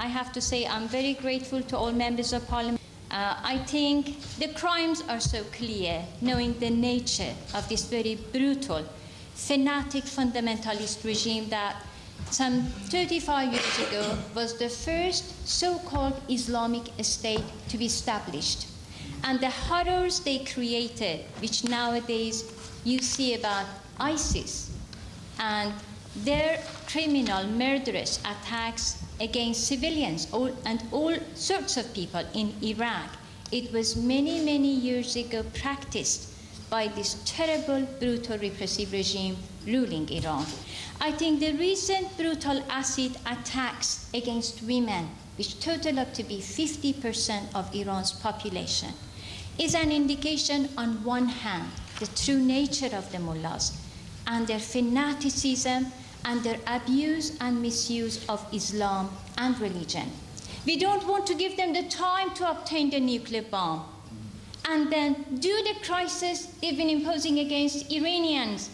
I have to say I'm very grateful to all members of Parliament. I think the crimes are so clear, knowing the nature of this very brutal, fanatic, fundamentalist regime that some 35 years ago was the first so-called Islamic state to be established. And the horrors they created, which nowadays you see about ISIS and their criminal, murderous attacks against civilians and all sorts of people in Iraq. It was many, many years ago practiced by this terrible, brutal, repressive regime ruling Iran. I think the recent brutal acid attacks against women, which total up to be 50% of Iran's population, is an indication on one hand, the true nature of the mullahs and their fanaticism and their abuse and misuse of Islam and religion. We don't want to give them the time to obtain the nuclear bomb and then do the crisis they've been imposing against Iranians,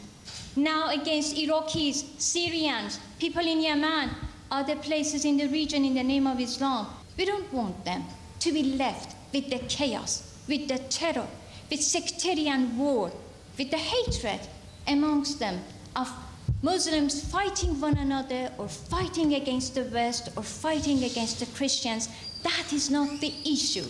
now against Iraqis, Syrians, people in Yemen, other places in the region in the name of Islam. We don't want them to be left with the chaos, with the terror, with sectarian war, with the hatred amongst them of Muslims fighting one another or fighting against the West or fighting against the Christians. That is not the issue.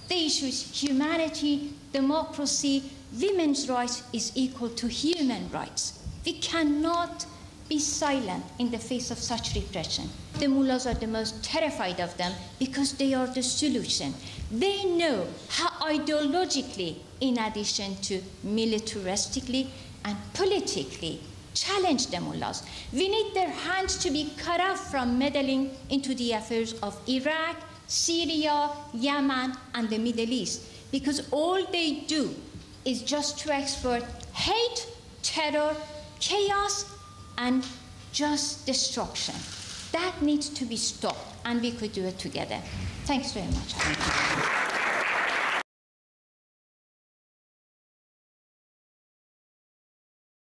The issue is humanity, democracy, women's rights is equal to human rights. We cannot be silent in the face of such repression. The mullahs are the most terrified of them because they are the solution. They know how ideologically, in addition to militaristically and politically, challenge the mullahs. We need their hands to be cut off from meddling into the affairs of Iraq, Syria, Yemen, and the Middle East, because all they do is just to export hate, terror, chaos, and just destruction. That needs to be stopped, and we could do it together. Thanks very much.